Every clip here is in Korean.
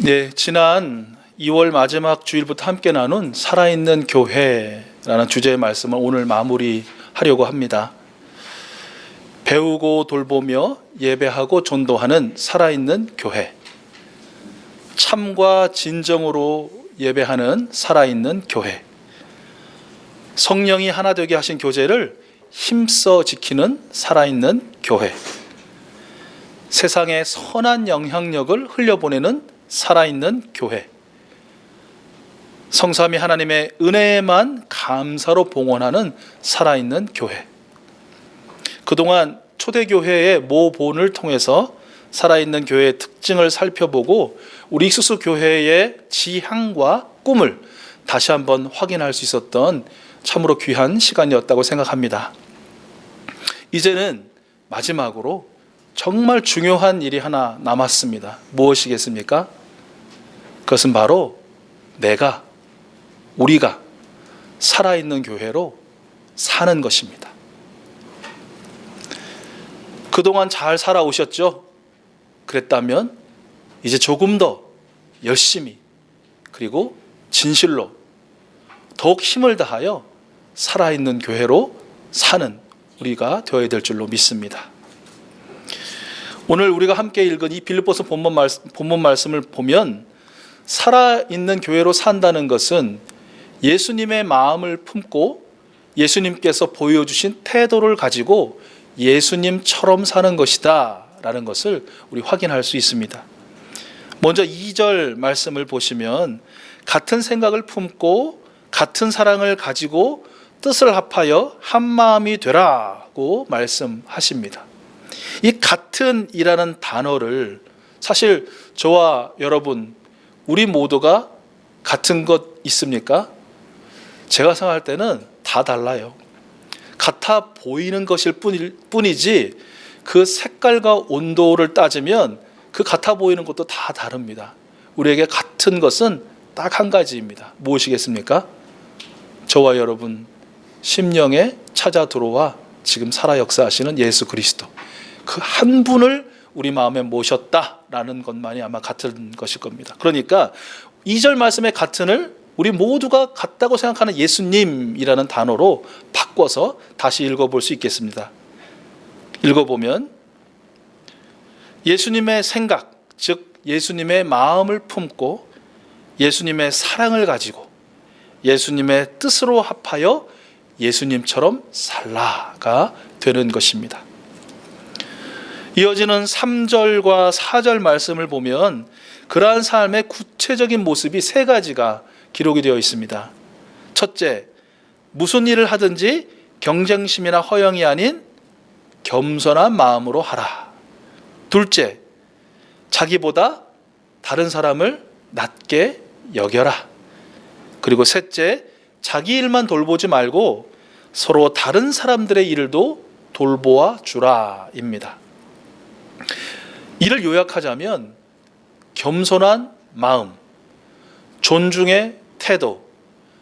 네, 지난 2월 마지막 주일부터 함께 나눈 살아있는 교회라는 주제의 말씀을 오늘 마무리하려고 합니다. 배우고 돌보며 예배하고 전도하는 살아있는 교회, 참과 진정으로 예배하는 살아있는 교회, 성령이 하나 되게 하신 교제를 힘써 지키는 살아있는 교회, 세상에 선한 영향력을 흘려보내는 살아있는 교회, 성삼위 하나님의 은혜에만 감사로 봉헌하는 살아있는 교회. 그동안 초대교회의 모본을 통해서 살아있는 교회의 특징을 살펴보고 우리 익숙수 교회의 지향과 꿈을 다시 한번 확인할 수 있었던 참으로 귀한 시간이었다고 생각합니다. 이제는 마지막으로 정말 중요한 일이 하나 남았습니다. 무엇이겠습니까? 그것은 바로 우리가 살아있는 교회로 사는 것입니다. 그동안 잘 살아오셨죠? 그랬다면 이제 조금 더 열심히 그리고 진실로 더욱 힘을 다하여 살아있는 교회로 사는 우리가 되어야 될 줄로 믿습니다. 오늘 우리가 함께 읽은 이 빌립보서 본문 말씀을 보면 살아있는 교회로 산다는 것은 예수님의 마음을 품고 예수님께서 보여주신 태도를 가지고 예수님처럼 사는 것이다 라는 것을 우리 확인할 수 있습니다. 먼저 2절 말씀을 보시면 같은 생각을 품고 같은 사랑을 가지고 뜻을 합하여 한 마음이 되라고 말씀하십니다. 이 같은이라는 단어를 사실 저와 여러분 우리 모두가 같은 것 있습니까? 제가 생각할 때는 다 달라요. 같아 보이는 것일 뿐이지 그 색깔과 온도를 따지면 그 같아 보이는 것도 다 다릅니다. 우리에게 같은 것은 딱 한 가지입니다. 무엇이겠습니까? 저와 여러분 심령에 찾아 들어와 지금 살아 역사하시는 예수 그리스도, 그 한 분을 우리 마음에 모셨다라는 것만이 아마 같은 것일 겁니다. 그러니까 2절 말씀의 같은을 우리 모두가 같다고 생각하는 예수님이라는 단어로 바꿔서 다시 읽어볼 수 있겠습니다. 읽어보면 예수님의 생각, 즉 예수님의 마음을 품고 예수님의 사랑을 가지고 예수님의 뜻으로 합하여 예수님처럼 살라가 되는 것입니다. 이어지는 3절과 4절 말씀을 보면 그러한 삶의 구체적인 모습이 세 가지가 기록이 되어 있습니다. 첫째, 무슨 일을 하든지 경쟁심이나 허영이 아닌 겸손한 마음으로 하라. 둘째, 자기보다 다른 사람을 낮게 여겨라. 그리고 셋째, 자기 일만 돌보지 말고 서로 다른 사람들의 일도 돌보아 주라입니다. 이를 요약하자면 겸손한 마음, 존중의 태도,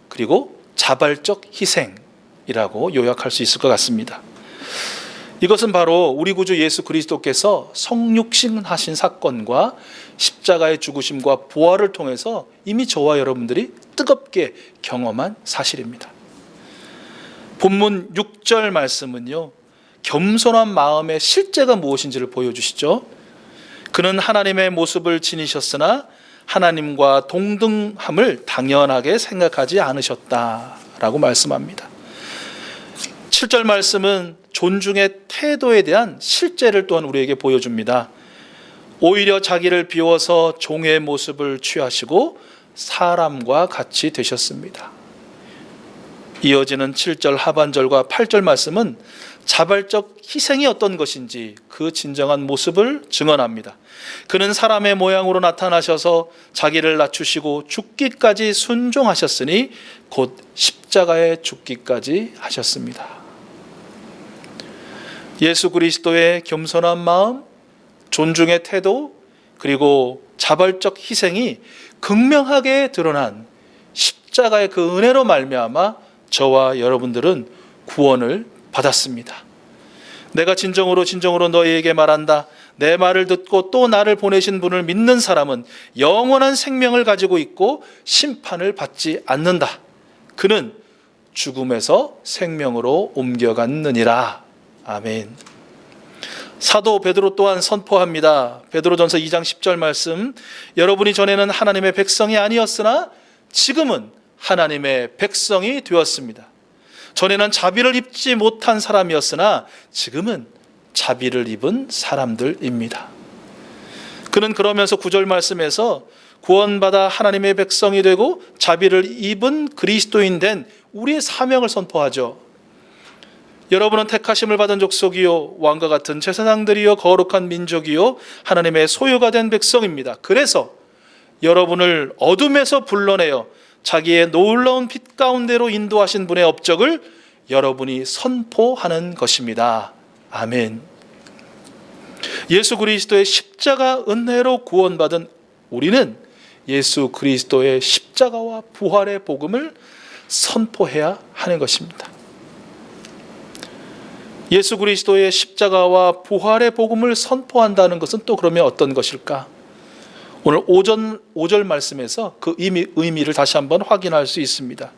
그리고 자발적 희생이라고 요약할 수 있을 것 같습니다. 이것은 바로 우리 구주 예수 그리스도께서 성육신하신 사건과 십자가의 죽으심과 부활을 통해서 이미 저와 여러분들이 뜨겁게 경험한 사실입니다. 본문 6절 말씀은요, 겸손한 마음의 실제가 무엇인지를 보여주시죠. 그는 하나님의 모습을 지니셨으나 하나님과 동등함을 당연하게 생각하지 않으셨다라고 말씀합니다. 7절 말씀은 존중의 태도에 대한 실제를 또한 우리에게 보여줍니다. 오히려 자기를 비워서 종의 모습을 취하시고 사람과 같이 되셨습니다. 이어지는 7절 하반절과 8절 말씀은 자발적 희생이 어떤 것인지 그 진정한 모습을 증언합니다. 그는 사람의 모양으로 나타나셔서 자기를 낮추시고 죽기까지 순종하셨으니 곧 십자가에 죽기까지 하셨습니다. 예수 그리스도의 겸손한 마음, 존중의 태도, 그리고 자발적 희생이 극명하게 드러난 십자가의 그 은혜로 말미암아 저와 여러분들은 구원을 받았습니다. 내가 진정으로 너희에게 말한다. 내 말을 듣고 또 나를 보내신 분을 믿는 사람은 영원한 생명을 가지고 있고 심판을 받지 않는다. 그는 죽음에서 생명으로 옮겨갔느니라. 아멘. 사도 베드로 또한 선포합니다. 베드로전서 2장 10절 말씀, 여러분이 전에는 하나님의 백성이 아니었으나 지금은 하나님의 백성이 되었습니다. 전에는 자비를 입지 못한 사람이었으나 지금은 자비를 입은 사람들입니다. 그는 그러면서 9절 말씀에서 구원받아 하나님의 백성이 되고 자비를 입은 그리스도인 된 우리의 사명을 선포하죠. 여러분은 택하심을 받은 족속이요 왕과 같은 제사장들이요 거룩한 민족이요 하나님의 소유가 된 백성입니다. 그래서 여러분을 어둠에서 불러내어 자기의 놀라운 빛 가운데로 인도하신 분의 업적을 여러분이 선포하는 것입니다. 아멘. 예수 그리스도의 십자가 은혜로 구원받은 우리는 예수 그리스도의 십자가와 부활의 복음을 선포해야 하는 것입니다. 예수 그리스도의 십자가와 부활의 복음을 선포한다는 것은 또 그러면 어떤 것일까? 오늘 5절 말씀에서 그 의미를 다시 한번 확인할 수 있습니다.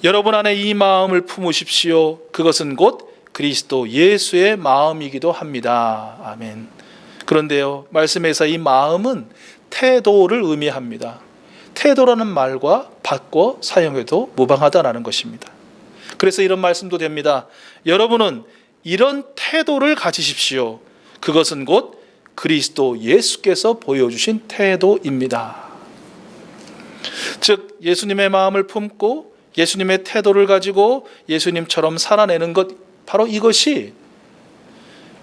여러분 안에 이 마음을 품으십시오. 그것은 곧 그리스도 예수의 마음이기도 합니다. 아멘. 그런데요, 말씀에서 이 마음은 태도를 의미합니다. 태도라는 말과 바꿔 사용해도 무방하다라는 것입니다. 그래서 이런 말씀도 됩니다. 여러분은 이런 태도를 가지십시오. 그것은 곧 그리스도 예수께서 보여주신 태도입니다. 즉 예수님의 마음을 품고 예수님의 태도를 가지고 예수님처럼 살아내는 것, 바로 이것이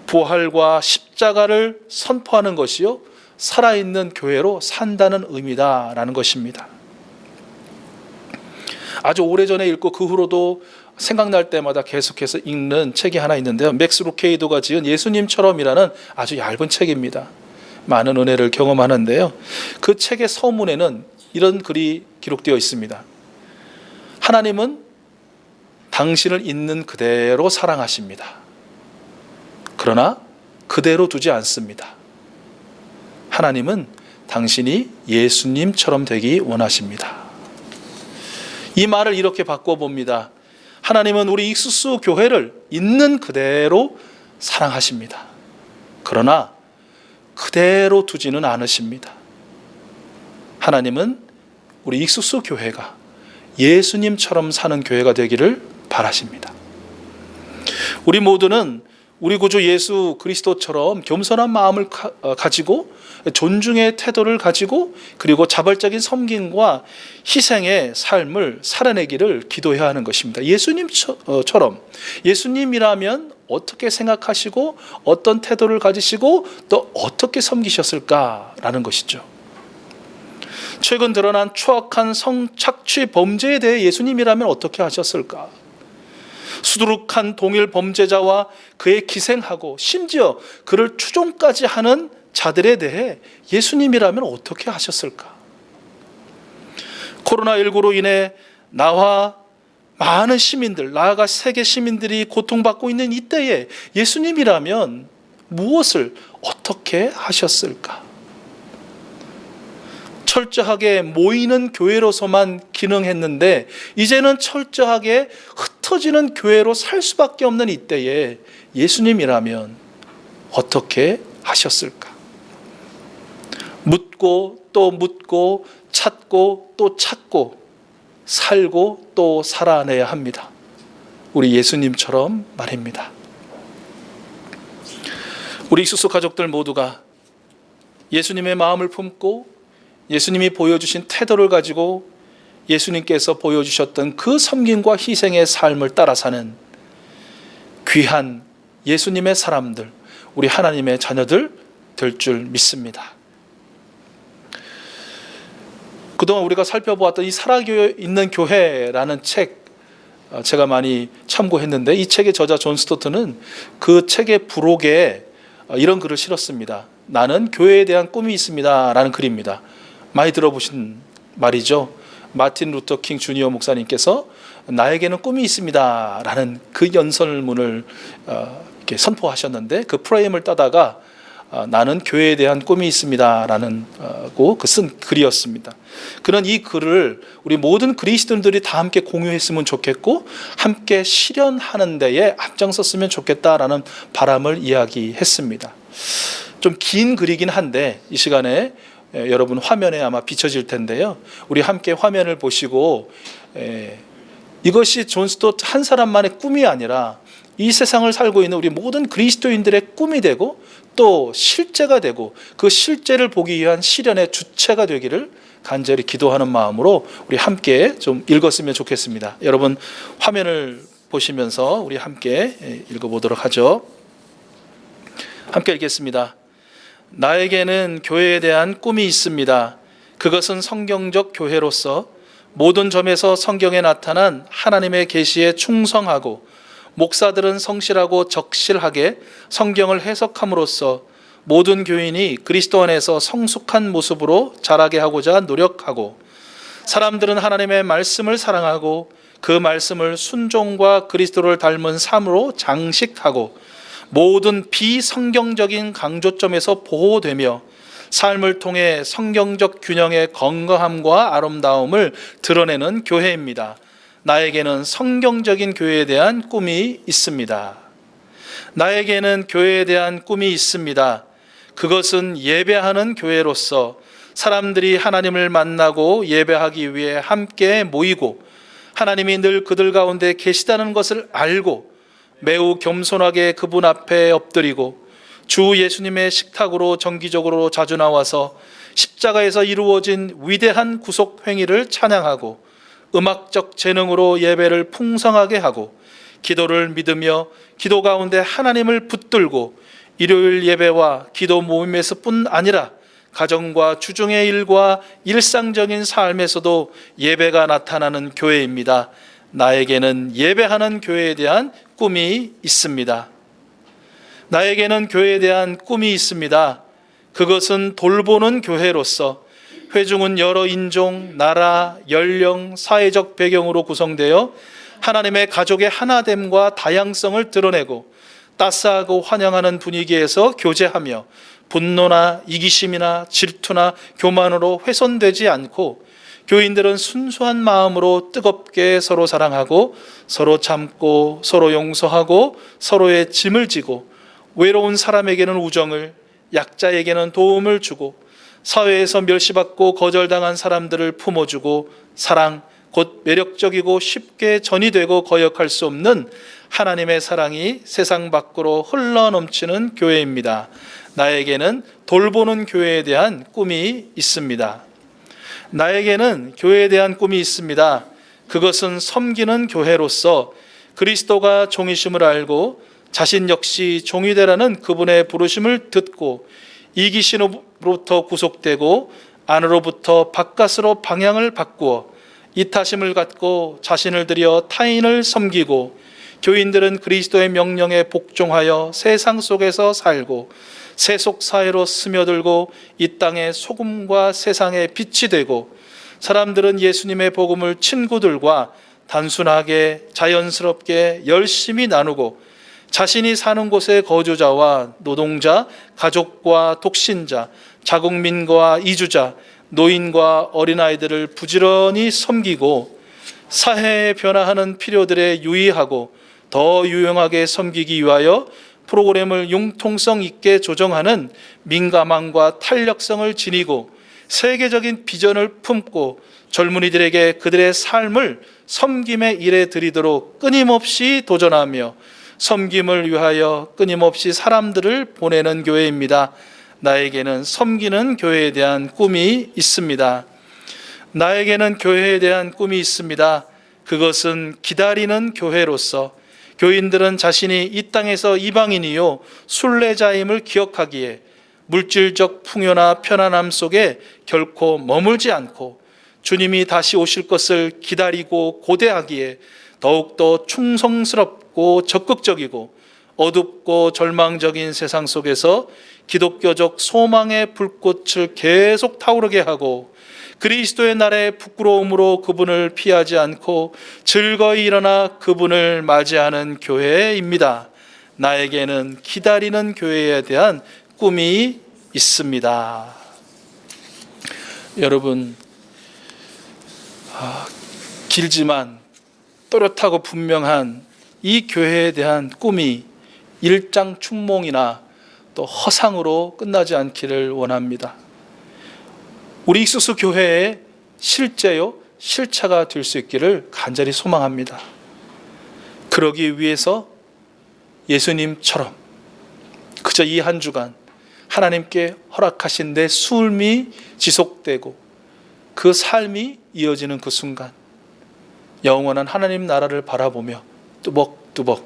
부활과 십자가를 선포하는 것이요 살아있는 교회로 산다는 의미다라는 것입니다. 아주 오래전에 읽고 그 후로도 생각날 때마다 계속해서 읽는 책이 하나 있는데요, 맥스 루케이도가 지은 예수님처럼이라는 아주 얇은 책입니다. 많은 은혜를 경험하는데요, 그 책의 서문에는 이런 글이 기록되어 있습니다. 하나님은 당신을 있는 그대로 사랑하십니다. 그러나 그대로 두지 않습니다. 하나님은 당신이 예수님처럼 되기 원하십니다. 이 말을 이렇게 바꿔봅니다. 하나님은 우리 익수수 교회를 있는 그대로 사랑하십니다. 그러나 그대로 두지는 않으십니다. 하나님은 우리 익수수 교회가 예수님처럼 사는 교회가 되기를 바라십니다. 우리 모두는 우리 구주 예수 그리스도처럼 겸손한 마음을 가지고 존중의 태도를 가지고 그리고 자발적인 섬김과 희생의 삶을 살아내기를 기도해야 하는 것입니다. 예수님처럼, 예수님이라면 어떻게 생각하시고 어떤 태도를 가지시고 또 어떻게 섬기셨을까라는 것이죠. 최근 드러난 추악한 성착취 범죄에 대해 예수님이라면 어떻게 하셨을까? 수두룩한 동일 범죄자와 그의 기생하고 심지어 그를 추종까지 하는 자들에 대해 예수님이라면 어떻게 하셨을까? 코로나19로 인해 나와 많은 시민들, 나아가 세계 시민들이 고통받고 있는 이때에 예수님이라면 무엇을 어떻게 하셨을까? 철저하게 모이는 교회로서만 기능했는데 이제는 철저하게 흩어지는 교회로 살 수밖에 없는 이때에 예수님이라면 어떻게 하셨을까? 묻고 또 묻고 찾고 또 찾고 살고 또 살아내야 합니다. 우리 예수님처럼 말입니다. 우리 익수수 가족들 모두가 예수님의 마음을 품고 예수님이 보여주신 태도를 가지고 예수님께서 보여주셨던 그 섬김과 희생의 삶을 따라 사는 귀한 예수님의 사람들, 우리 하나님의 자녀들 될 줄 믿습니다. 그동안 우리가 살펴보았던 이 살아있는 교회라는 책, 제가 많이 참고했는데 이 책의 저자 존 스토트는 그 책의 부록에 이런 글을 실었습니다. 나는 교회에 대한 꿈이 있습니다 라는 글입니다. 많이 들어보신 말이죠. 마틴 루터 킹 주니어 목사님께서 나에게는 꿈이 있습니다 라는 그 연설문을 이렇게 선포하셨는데 그 프레임을 따다가 나는 교회에 대한 꿈이 있습니다 라는 그 쓴 글이었습니다. 그런 이 글을 우리 모든 그리스도인들이 다 함께 공유했으면 좋겠고 함께 실현하는 데에 앞장섰으면 좋겠다라는 바람을 이야기했습니다. 좀 긴 글이긴 한데 이 시간에 여러분 화면에 아마 비춰질 텐데요. 우리 함께 화면을 보시고 이것이 존 스토트 한 사람만의 꿈이 아니라 이 세상을 살고 있는 우리 모든 그리스도인들의 꿈이 되고 또 실제가 되고 그 실제를 보기 위한 실현의 주체가 되기를 간절히 기도하는 마음으로 우리 함께 좀 읽었으면 좋겠습니다. 여러분 화면을 보시면서 우리 함께 읽어보도록 하죠. 함께 읽겠습니다. 나에게는 교회에 대한 꿈이 있습니다. 그것은 성경적 교회로서 모든 점에서 성경에 나타난 하나님의 계시에 충성하고 목사들은 성실하고 적실하게 성경을 해석함으로써 모든 교인이 그리스도 안에서 성숙한 모습으로 자라게 하고자 노력하고 사람들은 하나님의 말씀을 사랑하고 그 말씀을 순종과 그리스도를 닮은 삶으로 장식하고 모든 비성경적인 강조점에서 보호되며 삶을 통해 성경적 균형의 건강함과 아름다움을 드러내는 교회입니다. 나에게는 성경적인 교회에 대한 꿈이 있습니다. 나에게는 교회에 대한 꿈이 있습니다. 그것은 예배하는 교회로서 사람들이 하나님을 만나고 예배하기 위해 함께 모이고 하나님이 늘 그들 가운데 계시다는 것을 알고 매우 겸손하게 그분 앞에 엎드리고 주 예수님의 식탁으로 정기적으로 자주 나와서 십자가에서 이루어진 위대한 구속 행위를 찬양하고 음악적 재능으로 예배를 풍성하게 하고 기도를 믿으며 기도 가운데 하나님을 붙들고 일요일 예배와 기도 모임에서뿐 아니라 가정과 주중의 일과 일상적인 삶에서도 예배가 나타나는 교회입니다. 나에게는 예배하는 교회에 대한 꿈이 있습니다. 나에게는 교회에 대한 꿈이 있습니다. 그것은 돌보는 교회로서 회중은 여러 인종, 나라, 연령, 사회적 배경으로 구성되어 하나님의 가족의 하나됨과 다양성을 드러내고 따스하고 환영하는 분위기에서 교제하며 분노나 이기심이나 질투나 교만으로 훼손되지 않고 교인들은 순수한 마음으로 뜨겁게 서로 사랑하고 서로 참고 서로 용서하고 서로의 짐을 지고 외로운 사람에게는 우정을, 약자에게는 도움을 주고 사회에서 멸시받고 거절당한 사람들을 품어주고 사랑, 곧 매력적이고 쉽게 전이되고 거역할 수 없는 하나님의 사랑이 세상 밖으로 흘러넘치는 교회입니다. 나에게는 돌보는 교회에 대한 꿈이 있습니다. 나에게는 교회에 대한 꿈이 있습니다. 그것은 섬기는 교회로서 그리스도가 종이심을 알고 자신 역시 종이 되라는 그분의 부르심을 듣고 이기심으로부터 구속되고 안으로부터 바깥으로 방향을 바꾸어 이타심을 갖고 자신을 들여 타인을 섬기고 교인들은 그리스도의 명령에 복종하여 세상 속에서 살고 세속 사회로 스며들고 이 땅의 소금과 세상의 빛이 되고 사람들은 예수님의 복음을 친구들과 단순하게 자연스럽게 열심히 나누고 자신이 사는 곳의 거주자와 노동자, 가족과 독신자, 자국민과 이주자, 노인과 어린아이들을 부지런히 섬기고 사회에 변화하는 필요들에 유의하고 더 유용하게 섬기기 위하여 프로그램을 융통성 있게 조정하는 민감함과 탄력성을 지니고 세계적인 비전을 품고 젊은이들에게 그들의 삶을 섬김의 일에 드리도록 끊임없이 도전하며 섬김을 위하여 끊임없이 사람들을 보내는 교회입니다. 나에게는 섬기는 교회에 대한 꿈이 있습니다. 나에게는 교회에 대한 꿈이 있습니다. 그것은 기다리는 교회로서 교인들은 자신이 이 땅에서 이방인이요 순례자임을 기억하기에 물질적 풍요나 편안함 속에 결코 머물지 않고 주님이 다시 오실 것을 기다리고 고대하기에 더욱더 충성스럽고 적극적이고 어둡고 절망적인 세상 속에서 기독교적 소망의 불꽃을 계속 타오르게 하고 그리스도의 날의 부끄러움으로 그분을 피하지 않고 즐거이 일어나 그분을 맞이하는 교회입니다. 나에게는 기다리는 교회에 대한 꿈이 있습니다. 여러분, 길지만 또렷하고 분명한 이 교회에 대한 꿈이 일장춘몽이나 또 허상으로 끝나지 않기를 원합니다. 우리 익숙수 교회의 실제요 실체가 될 수 있기를 간절히 소망합니다. 그러기 위해서 예수님처럼 그저 이 한 주간 하나님께 허락하신 내 삶이 지속되고 그 삶이 이어지는 그 순간 영원한 하나님 나라를 바라보며 뚜벅뚜벅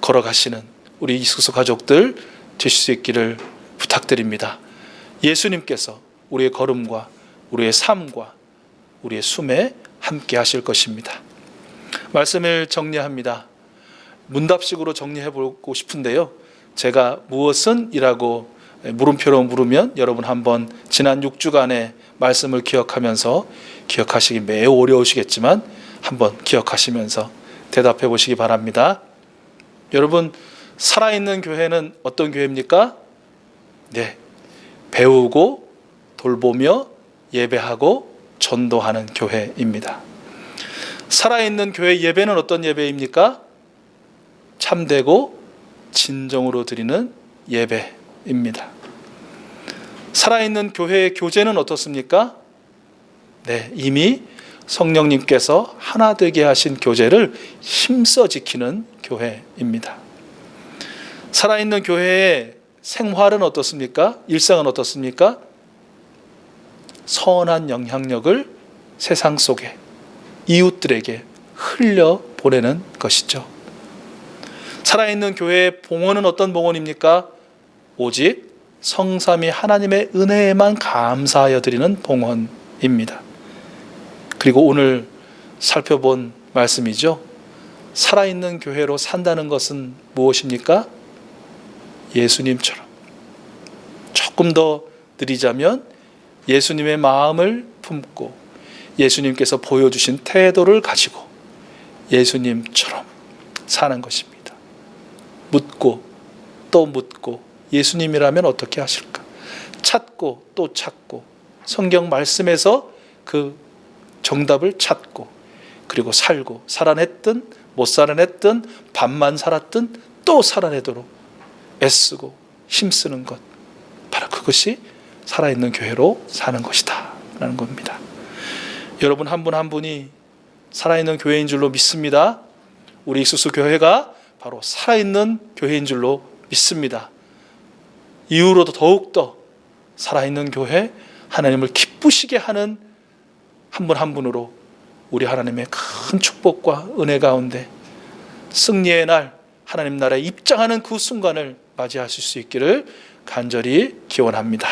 걸어가시는 우리 익숙수 가족들 되실 수 있기를 부탁드립니다. 예수님께서 우리의 걸음과 우리의 삶과 우리의 숨에 함께 하실 것입니다. 말씀을 정리합니다. 문답식으로 정리해 보고 싶은데요, 제가 무엇은? 이라고 물음표로 물으면 여러분 한번 지난 6주간의 말씀을 기억하면서, 기억하시기 매우 어려우시겠지만 한번 기억하시면서 대답해 보시기 바랍니다. 여러분, 살아있는 교회는 어떤 교회입니까? 네, 배우고 돌보며 예배하고 전도하는 교회입니다. 살아있는 교회 예배는 어떤 예배입니까? 참되고 진정으로 드리는 예배입니다. 살아있는 교회의 교제는 어떻습니까? 네, 이미 성령님께서 하나 되게 하신 교제를 힘써 지키는 교회입니다. 살아있는 교회의 생활은 어떻습니까? 일상은 어떻습니까? 선한 영향력을 세상 속에 이웃들에게 흘려보내는 것이죠. 살아있는 교회의 봉헌은 어떤 봉헌입니까? 오직 성삼위 하나님의 은혜에만 감사하여 드리는 봉헌입니다. 그리고 오늘 살펴본 말씀이죠. 살아있는 교회로 산다는 것은 무엇입니까? 예수님처럼, 조금 더 드리자면 예수님의 마음을 품고 예수님께서 보여주신 태도를 가지고 예수님처럼 사는 것입니다. 묻고 또 묻고 예수님이라면 어떻게 하실까? 찾고 또 찾고 성경 말씀에서 그 정답을 찾고, 그리고 살고, 살아냈든 못 살아냈든 반만 살았든 또 살아내도록 애쓰고 힘쓰는 것, 바로 그것이 살아있는 교회로 사는 것이다 라는 겁니다. 여러분 한 분 한 분이 살아있는 교회인 줄로 믿습니다. 우리 익숙수 교회가 바로 살아있는 교회인 줄로 믿습니다. 이후로도 더욱더 살아있는 교회, 하나님을 기쁘시게 하는 한 분 한 분으로 우리 하나님의 큰 축복과 은혜 가운데 승리의 날 하나님 나라에 입장하는 그 순간을 맞이하실 수 있기를 간절히 기원합니다.